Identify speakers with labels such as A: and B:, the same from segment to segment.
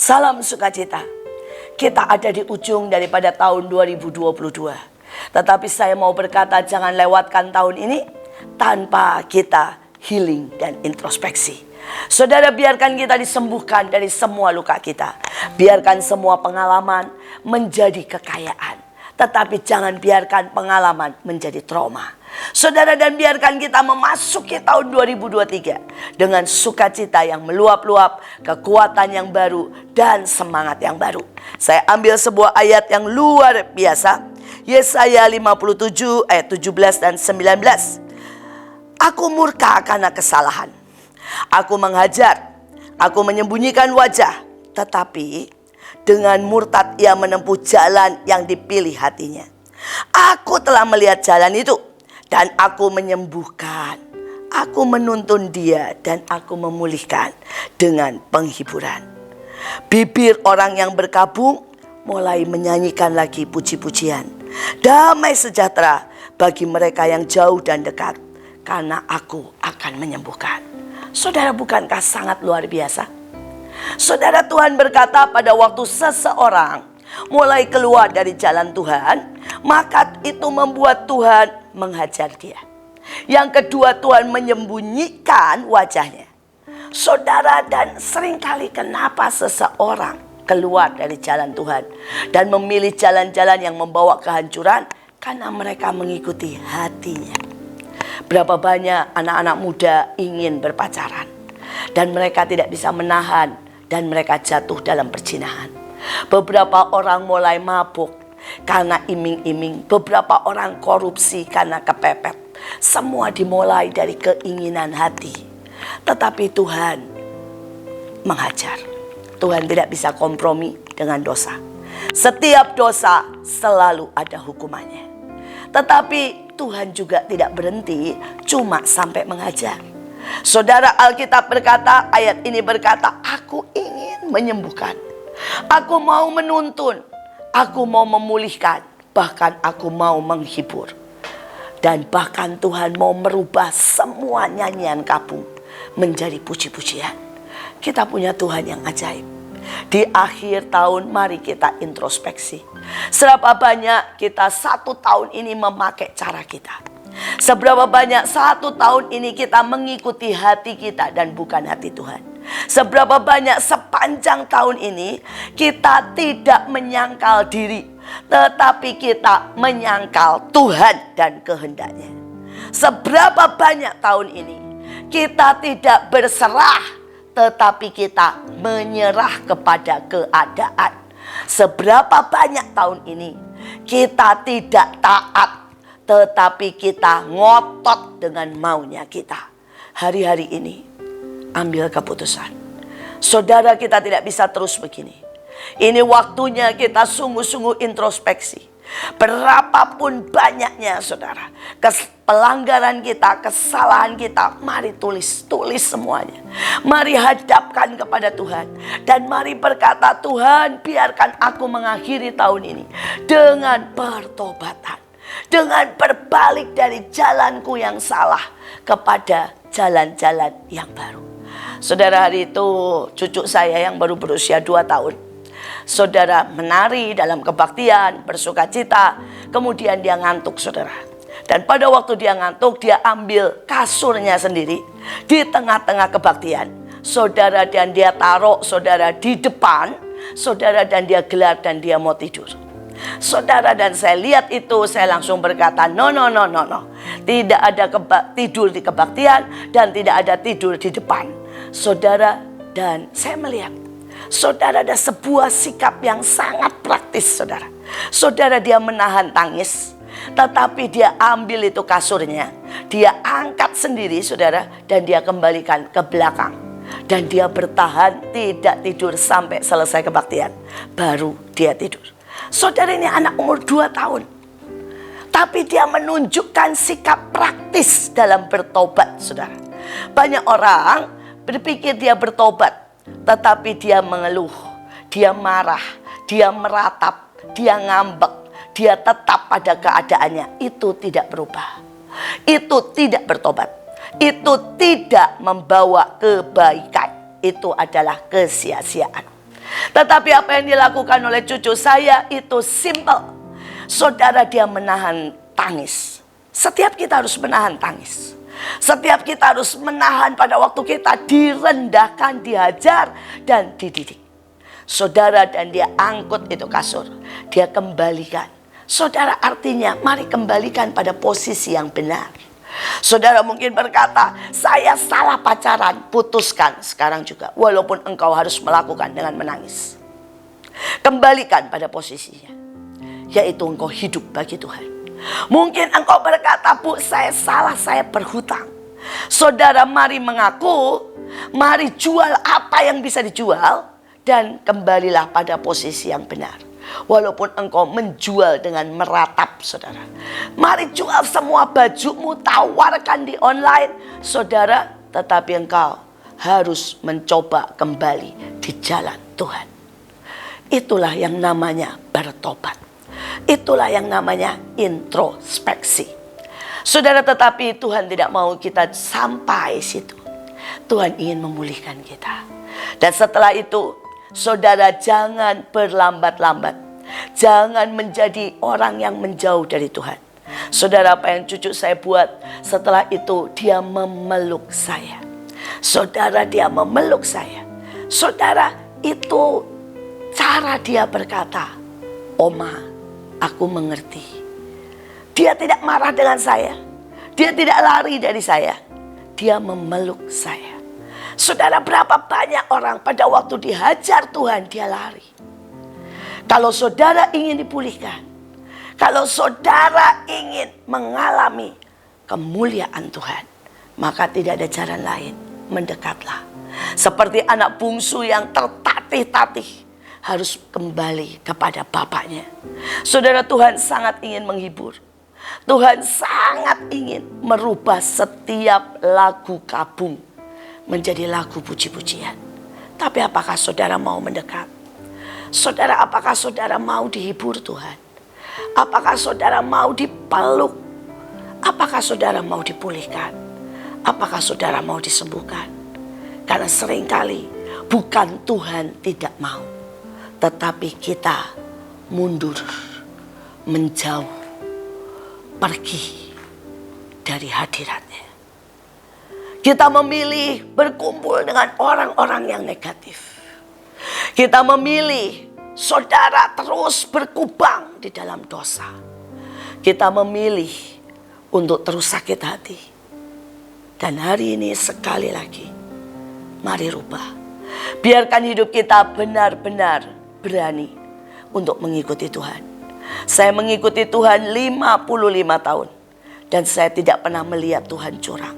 A: Salam sukacita. Kita ada di ujung daripada tahun 2022. Tetapi saya mau berkata, jangan lewatkan tahun ini tanpa kita healing dan introspeksi. Saudara, biarkan kita disembuhkan dari semua luka kita. Biarkan semua pengalaman menjadi kekayaan. Tetapi jangan biarkan pengalaman menjadi trauma. Saudara, dan biarkan kita memasuki tahun 2023 dengan sukacita yang meluap-luap, kekuatan yang baru, dan semangat yang baru. Saya ambil sebuah ayat yang luar biasa. Yesaya 57 ayat 17 dan 19. Aku murka karena kesalahan. Aku menghajar. Aku menyembunyikan wajah. Tetapi dengan murtad ia menempuh jalan yang dipilih hatinya. Aku telah melihat jalan itu. Dan aku menyembuhkan, aku menuntun dia dan aku memulihkan dengan penghiburan. Bibir orang yang berkabung mulai menyanyikan lagi puji-pujian. Damai sejahtera bagi mereka yang jauh dan dekat, karena aku akan menyembuhkan. Saudara, bukankah sangat luar biasa? Saudara, Tuhan berkata pada waktu seseorang mulai keluar dari jalan Tuhan, maka itu membuat Tuhan menghajar dia. Yang kedua, Tuhan menyembunyikan wajahnya. Saudara, dan seringkali kenapa seseorang keluar dari jalan Tuhan dan memilih jalan-jalan yang membawa kehancuran? Karena mereka mengikuti hatinya. Berapa banyak anak-anak muda ingin berpacaran dan mereka tidak bisa menahan dan mereka jatuh dalam perzinahan. Beberapa orang mulai mabuk karena iming-iming. Beberapa orang korupsi karena kepepet. Semua dimulai dari keinginan hati. Tetapi Tuhan menghajar. Tuhan tidak bisa kompromi dengan dosa. Setiap dosa selalu ada hukumannya. Tetapi Tuhan juga tidak berhenti cuma sampai menghajar. Saudara, Alkitab berkata, ayat ini berkata, aku ingin menyembuhkan. Aku mau menuntun. Aku mau memulihkan, bahkan aku mau menghibur. Dan bahkan Tuhan mau merubah semua nyanyian kabung menjadi puji-pujian. Kita punya Tuhan yang ajaib. Di akhir tahun mari kita introspeksi. Seberapa banyak kita 1 tahun ini memakai cara kita. Seberapa banyak 1 tahun ini kita mengikuti hati kita dan bukan hati Tuhan. Seberapa banyak sepanjang tahun ini kita tidak menyangkal diri, tetapi kita menyangkal Tuhan dan kehendaknya. Seberapa banyak tahun ini kita tidak berserah, tetapi kita menyerah kepada keadaan. Seberapa banyak tahun ini kita tidak taat, tetapi kita ngotot dengan maunya kita. Hari-hari ini ambil keputusan. Saudara, kita tidak bisa terus begini. Ini waktunya kita sungguh-sungguh introspeksi. Berapapun banyaknya saudara, pelanggaran kita, kesalahan kita, mari tulis semuanya. Mari hadapkan kepada Tuhan. Dan mari berkata, Tuhan, biarkan aku mengakhiri tahun ini dengan pertobatan. Dengan berbalik dari jalanku yang salah kepada jalan-jalan yang baru. Saudara, hari itu cucu saya yang baru berusia 2 tahun. Saudara menari dalam kebaktian, bersukacita. Kemudian dia ngantuk, saudara. Dan pada waktu dia ngantuk, dia ambil kasurnya sendiri di tengah-tengah kebaktian. Saudara, dan dia taruh saudara di depan. Saudara, dan dia gelap dan dia mau tidur. Saudara, dan saya lihat itu, saya langsung berkata, no. Tidak ada tidur di kebaktian dan tidak ada tidur di depan. Saudara, dan saya melihat, saudara, ada sebuah sikap yang sangat praktis, saudara. Saudara, dia menahan tangis, tetapi dia ambil itu kasurnya, dia angkat sendiri, saudara, dan dia kembalikan ke belakang. Dan dia bertahan tidak tidur sampai selesai kebaktian. Baru dia tidur. Saudara, ini anak umur 2 tahun. Tapi dia menunjukkan sikap praktis dalam bertobat, saudara. Banyak orang berpikir dia bertobat, tetapi dia mengeluh, dia marah, dia meratap, dia ngambek, dia tetap pada keadaannya. Itu tidak berubah. Itu tidak bertobat. Itu tidak membawa kebaikan. Itu adalah kesia-siaan. Tetapi apa yang dilakukan oleh cucu saya itu simple. Saudara, dia menahan tangis. Setiap kita harus menahan tangis. Setiap kita harus menahan pada waktu kita direndahkan, dihajar, dan dididik. Saudara, dan dia angkut itu kasur. Dia kembalikan. Saudara, artinya mari kembalikan pada posisi yang benar. Saudara mungkin berkata, saya salah pacaran, putuskan sekarang juga. Walaupun engkau harus melakukan dengan menangis. Kembalikan pada posisinya. Yaitu engkau hidup bagi Tuhan. Mungkin engkau berkata, Bu, saya salah, saya berhutang. Saudara, mari mengaku, mari jual apa yang bisa dijual, dan kembalilah pada posisi yang benar. Walaupun engkau menjual dengan meratap, saudara. Mari jual semua bajumu, tawarkan di online, saudara, tetapi engkau harus mencoba kembali di jalan Tuhan. Itulah yang namanya bertobat. Itulah yang namanya introspeksi. Saudara, tetapi Tuhan tidak mau kita sampai situ. Tuhan ingin memulihkan kita. Dan setelah itu, saudara, jangan berlambat-lambat. Jangan menjadi orang yang menjauh dari Tuhan. Saudara, apa yang cucu saya buat setelah itu, dia memeluk saya. Saudara, dia memeluk saya. Saudara, itu cara dia berkata, Oma, aku mengerti. Dia tidak marah dengan saya. Dia tidak lari dari saya. Dia memeluk saya. Saudara, berapa banyak orang pada waktu dihajar Tuhan, dia lari. Kalau saudara ingin dipulihkan, kalau saudara ingin mengalami kemuliaan Tuhan, maka tidak ada jalan lain, mendekatlah. Seperti anak bungsu yang tertatih-tatih, harus kembali kepada bapaknya. Saudara, Tuhan sangat ingin menghibur. Tuhan sangat ingin merubah setiap lagu kabung menjadi lagu puji-pujian. Tapi apakah saudara mau mendekat? Saudara, apakah saudara mau dihibur Tuhan? Apakah saudara mau dipeluk? Apakah saudara mau dipulihkan? Apakah saudara mau disembuhkan? Karena seringkali bukan Tuhan tidak mau, tetapi kita mundur, menjauh, pergi dari hadiratnya. Kita memilih berkumpul dengan orang-orang yang negatif. Kita memilih, saudara, terus berkubang di dalam dosa. Kita memilih untuk terus sakit hati. Dan hari ini sekali lagi, mari rubah. Biarkan hidup kita benar-benar berani untuk mengikuti Tuhan. Saya mengikuti Tuhan 55 tahun. Dan saya tidak pernah melihat Tuhan curang.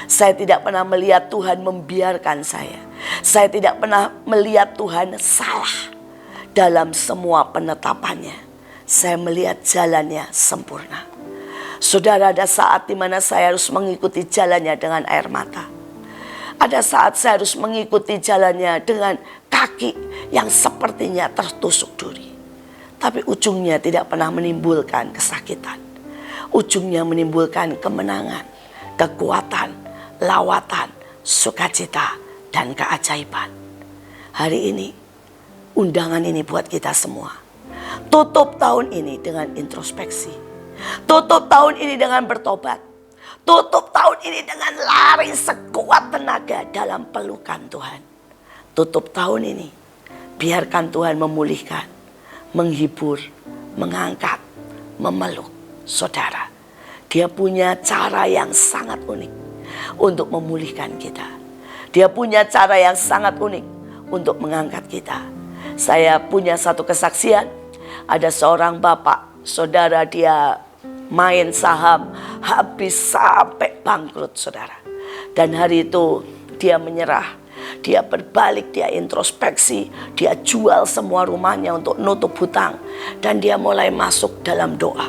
A: Saya tidak pernah melihat Tuhan membiarkan saya. Saya tidak pernah melihat Tuhan salah dalam semua penetapannya. Saya melihat jalannya sempurna. Saudara, ada saat di mana saya harus mengikuti jalannya dengan air mata. Ada saat saya harus mengikuti jalannya dengan kaki yang sepertinya tertusuk duri. Tapi ujungnya tidak pernah menimbulkan kesakitan. Ujungnya menimbulkan kemenangan, kekuatan, lawatan, sukacita, dan keajaiban. Hari ini, undangan ini buat kita semua. Tutup tahun ini dengan introspeksi. Tutup tahun ini dengan bertobat. Tutup tahun ini dengan lari sekuat tenaga dalam pelukan Tuhan. Tutup tahun ini, biarkan Tuhan memulihkan, menghibur, mengangkat, memeluk saudara. Dia punya cara yang sangat unik untuk memulihkan kita. Dia punya cara yang sangat unik untuk mengangkat kita. Saya punya satu kesaksian. Ada seorang bapak, saudara, dia main saham habis sampai bangkrut, saudara. Dan hari itu dia menyerah. Dia berbalik, dia introspeksi, dia jual semua rumahnya untuk nutup hutang. Dan dia mulai masuk dalam doa.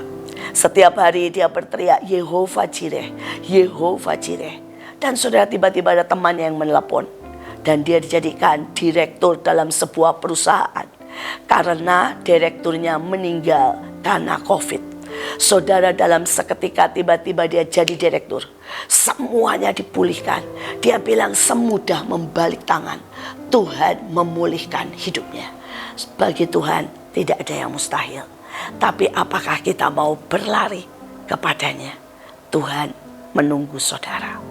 A: Setiap hari dia berteriak, Yehovah Jireh, Yehovah Jireh. Dan saudara, tiba-tiba ada temannya yang menelepon. Dan dia dijadikan direktur dalam sebuah perusahaan. Karena direkturnya meninggal karena COVID. Saudara, dalam seketika tiba-tiba dia jadi direktur. Semuanya dipulihkan. Dia bilang semudah membalik tangan. Tuhan memulihkan hidupnya. Bagi Tuhan tidak ada yang mustahil. Tapi apakah kita mau berlari kepadanya? Tuhan menunggu saudara.